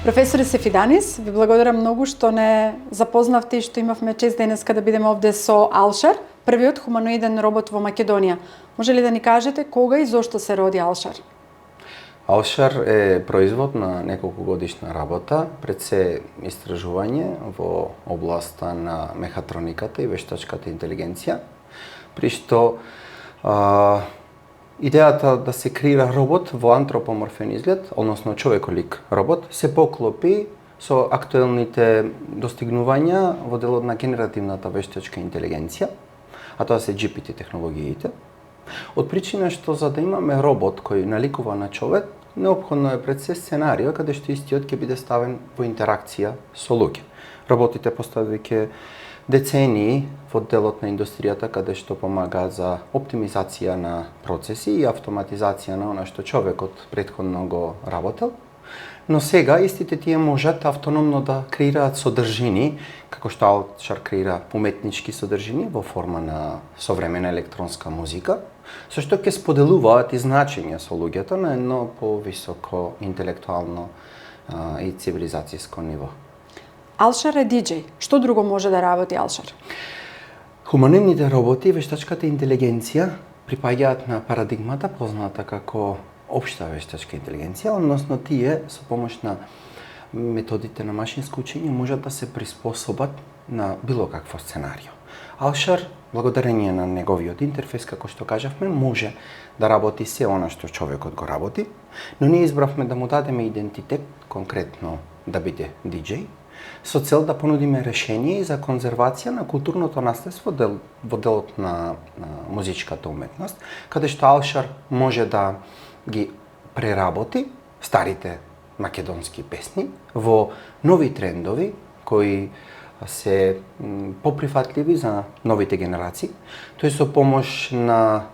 Професоре Сефиданис, ви благодарам многу што не запознавте и што имавме чест денеска да бидеме овде со Алшар, првиот хуманоиден робот во Македонија. Може ли да ни кажете кога и зошто се роди Алшар? Алшар е производ на неколку годишна работа, пред се истражување во областа на мехатрониката и вештачката интелигенција, при што идејата да се креира робот во антропоморфен изглед, односно човеколик робот, се поклопи со актуелните достигнувања во делот на генеративната вештачка интелигенција, а тоа се GPT технологиите. Од причина што за да имаме робот кој наликува на човек, неопходно е пред се сценарио каде што истиот ќе биде ставен во интеракција со луѓе. Роботите постојат веќе децении во делот на индустријата каде што помагаат за оптимизација на процеси и автоматизација на она што човекот претходно го работел. Но сега истите тие можат автономно да креираат содржини, како што Алшар креира уметнички содржини во форма на современа електронска музика, со што ќе споделуваат и значења со луѓето на едно повисоко интелектуално и цивилизацијско ниво. Алшар е диџеј. Што друго може да работи Алшар? Хуманоидните роботи и вештачката интелигенција припаѓаат на парадигмата позната како општа вештачка интелигенција, односно тие со помош на методите на машинско учење можат да се приспособат на било какво сценарио. Алшар, благодарение на неговиот интерфейс, како што кажавме, може да работи се она што човекот го работи, но ние избравме да му дадеме идентитет, конкретно да биде диџеј, со цел да понудиме решение за конзервација на културното наследство во делот на музичката уметност, каде што Алшар може да ги преработи старите македонски песни во нови трендови кои се поприфатливи за новите генерации. Тој со помош на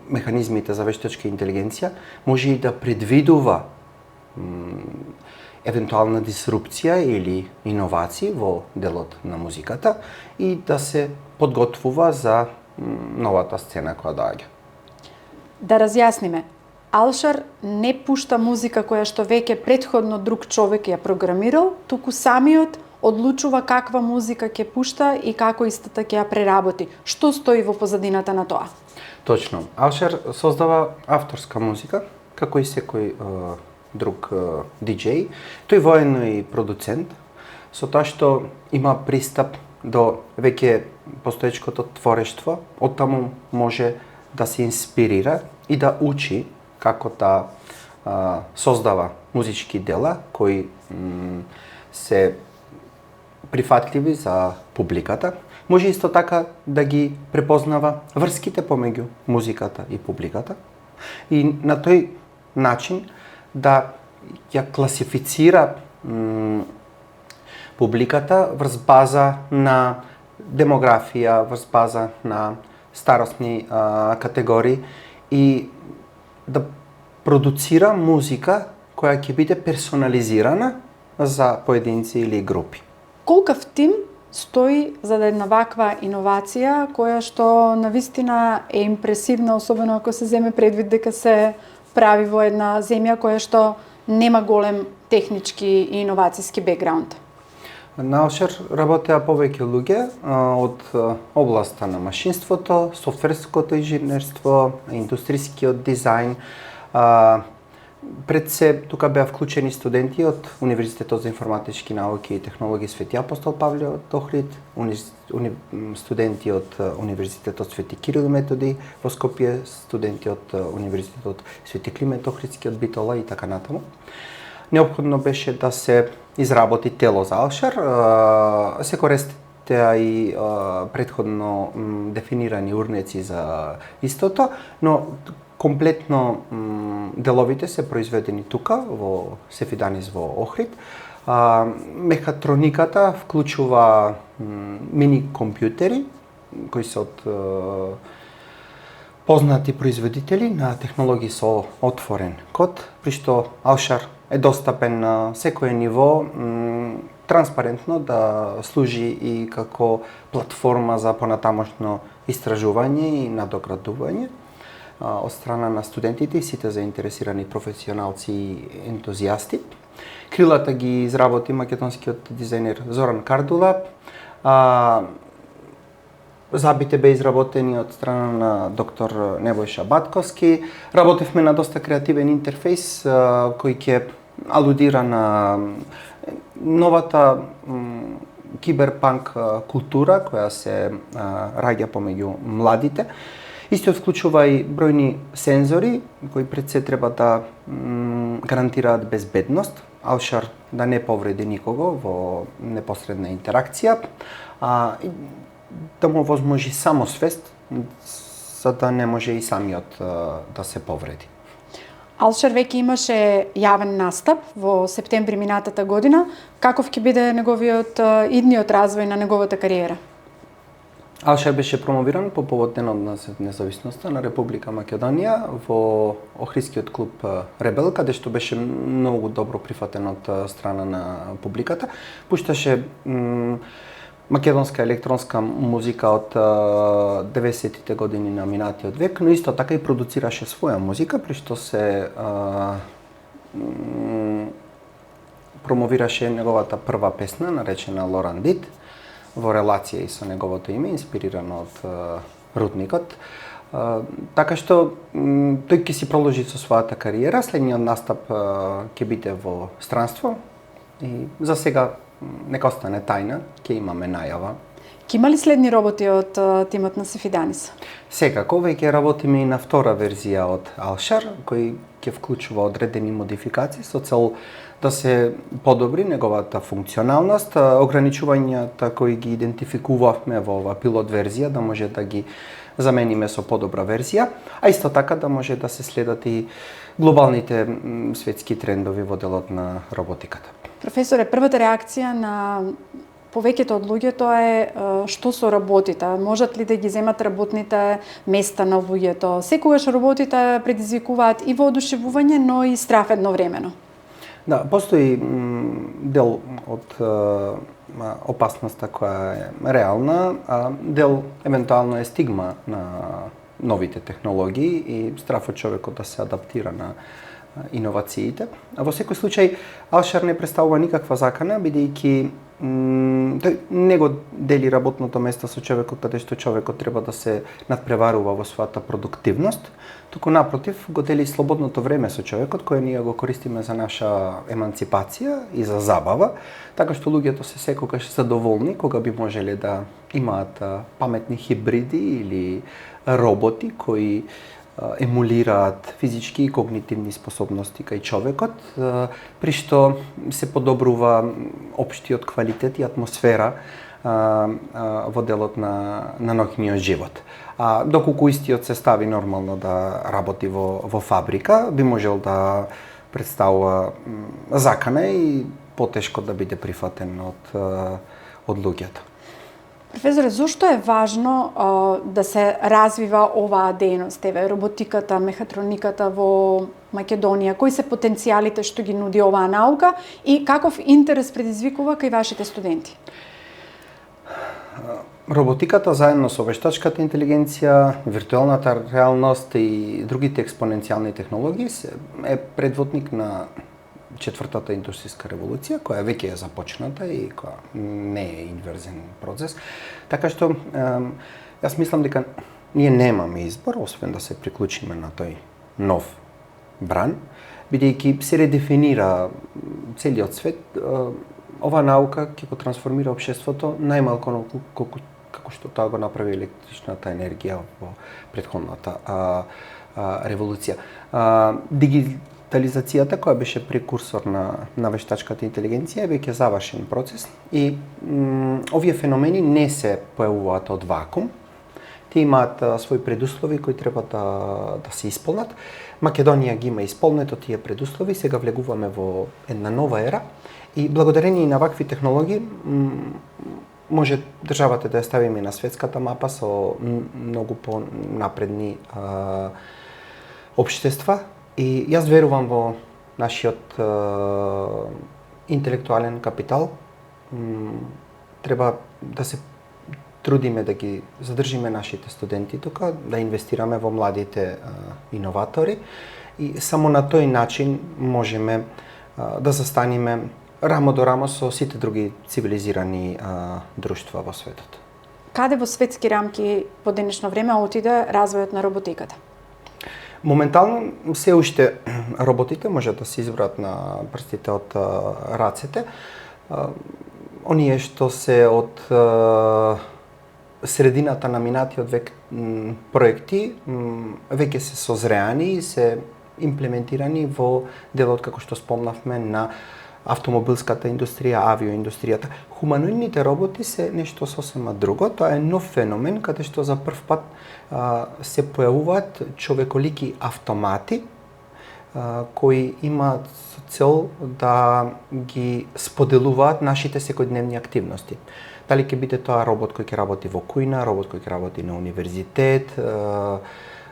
механизмите за вештачка интелигенција може и да предвидува евентуална дисрупција или иновации во делот на музиката и да се подготвува за новата сцена која доаѓа. Да разјасниме, Алшар не пушта музика која што веќе претходно друг човек ја програмирал, туку самиот одлучува каква музика ќе пушта и како истата ќе ја преработи. Што стои во позадината на тоа? Точно. Алшар создава авторска музика, како и секој друг диџеј. Тој воедно и продуцент, со тоа што има пристап до веќе постоечкото творештво, оттаму може да се инспирира и да учи како да создава музички дела кои се прифатливи за публиката. Може исто така да ги препознава врските помеѓу музиката и публиката и на тој начин да ја класифицира публиката врз база на демографија, врз база на старосни категории и да продуцира музика која ќе биде персонализирана за поединци или групи. Колкав тим стои за да една ваква иновација која што навистина е импресивна, особено ако се земе предвид дека се прави во една земја која што нема голем технички и иновацијски бекграунд? На Алшар работеа повеќе луѓе од областа на машинството, софтверското инженерство, индустрискиот дизајн. Пред се тука беа вклучени студенти од Универзитетот за информатички науки и технологии Свети Апостол Павле од Охрид, студенти од Универзитетот Свети Кирил и Методи во Скопје, студенти од Универзитетот Свети Климент Охридски од Битола и така натаму. Неопходно беше да се изработи тело за Алшар, се користеа и претходно дефинирани урнеци за истото, но комплетно деловите се произведени тука во Сефиданис во Охрид. Мехатрониката вклучува мини компјутери кои се од познати производители на технологии со отворен код, при што Алшар е достапен на секое ниво, транспарентно да служи и како платформа за понатамошно истражување и надоградување. од страна на студентите и сите заинтересирани професионалци и ентузијасти. Крилата ги изработи македонскиот дизајнер Зоран Кардула. Забите бе изработени од страна на доктор Небојша Батковски. Работевме на доста креативен интерфејс кој ќе алудира на новата киберпанк култура која се раѓа помеѓу младите. Истиот вклучува и бројни сензори кои пред се треба да гарантираат безбедност, Алшар да не повреди никого во непосредна интеракција, да му возможи самосвест, за да не може и самиот да се повреди. Алшар веќе имаше јавен настап во септември минатата година. Каков ќе биде неговиот идниот развој на неговата кариера? Алшар беше промовиран по повод Денот на независноста на Република Македонија во Охридскиот клуб Ребел, каде што беше многу добро прифатен од страна на публиката. Пушташе македонска електронска музика од 90-тите години на минатиот век, но исто така и продуцираше своја музика, при што се промовираше неговата прва песна, наречена Лорандит, во релација и со неговото име, инспирирано од Рудникот. Така што тој ќе си продолжи со својата кариера, следниот настап ќе биде во странство и за сега нека остане тајна, ќе имаме најава. Ќе има ли следни работи од тимот на Сефиданис? Секако, веќе работиме и на втора верзија од Алшар, кој ќе вклучува одредени модификации со цел да се подобри неговата функционалност, ограничувањата кои ги идентификувавме во ова пилот верзија да може да ги замениме со подобра верзија, а исто така да може да се следат и глобалните светски трендови во делот на роботиката. Професоре, првата реакција на повеќето од луѓето е што со роботите? Можат ли да ги земат работните места на луѓето? Секогаш роботите предизвикуваат и воодушевување, но и страф едновремено. Да, постои дел од опасноста која е реална, а дел евентуално е стигма на новите технологии и страфот човекот да се адаптира на иновациите. А во секој случај, Алшар не представува никаква закана, бидејќи тој не го дели работното место со човекот, каде што човекот треба да се надпреварува во својата продуктивност, туку напротив го дели слободното време со човекот, кое ние го користиме за наша еманципација и за забава, така што луѓето се секогаш задоволни кога би можеле да имаат паметни хибриди или роботи кои емулираат физички и когнитивни способности кај човекот, при што се подобрува општиот квалитет и атмосфера во делот на ноќниот живот. Доколку истиот се стави нормално да работи во фабрика, би можел да представува закана и потешко да биде прифатен од луѓето. Професоре, зошто е важно да се развива оваа дејност, роботиката, мехатрониката во Македонија? Кои се потенцијалите што ги нуди оваа наука и каков интерес предизвикува кај вашите студенти? Роботиката заедно со вештачката интелигенција, виртуелната реалност и другите експоненцијални технологии е предводник на четвртата индустријска револуција, која веќе е започната и која не е инверзен процес. Така што, јас мислам дека ние немаме избор, освен да се приклучиме на тој нов бран, бидејќи се редефинира целиот свет, ова наука ќе го трансформира општеството најмалку како што тоа го направи електричната енергија во претходната револуција. Дигитализацијата, која беше прекурсор на вештачката интелигенција, е веќе завршен процес и овие феномени не се појавуваат од вакуум. Тие имаат своји предуслови кои треба да се исполнат. Македонија ги има исполнето тие предуслови, сега влегуваме во една нова ера и благодарение на вакви технологии може државата да ја ставиме на светската мапа со многу понапредни општества. И јас верувам во нашиот интелектуален капитал. Треба да се трудиме да ги задржиме нашите студенти тука, да инвестираме во младите иноватори и само на тој начин можеме да застанеме рамо до рамо со сите други цивилизирани друштва во светот. Каде во светски рамки во денешно време отиде развојот на роботиката? Моментално се уште роботите можат да се изброат на прстите од рацете. Оние што се од средината на минатиот век проекти веќе се созреани и се имплементирани во делот, како што спомнавме, на автомобилската индустрија, авиоиндустријата. Хуманоидните роботи се нешто сосема друго. Тоа е нов феномен каде што за прв пат се појавуваат човеколики автомати кои имаат цел да ги споделуваат нашите секојдневни активности. Дали ќе биде тоа робот кој ќе работи во кујна, робот кој ќе работи на универзитет,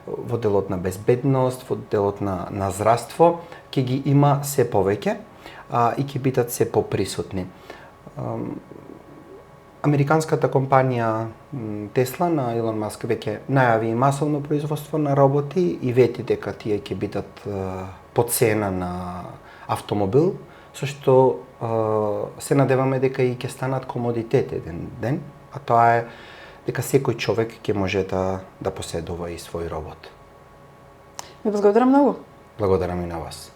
во делот на безбедност, во делот на здравство, ќе ги има се повеќе и ќе бидат се поприсутни. Американската компанија Тесла на Илон Маск веќе најави масовно производство на роботи и вети дека тие ќе бидат по цена на автомобил, со што се надеваме дека и ќе станат комодитет еден ден, а тоа е дека секој човек ќе може да поседува и свој робот. Ви благодарам многу. Благодарам и на вас.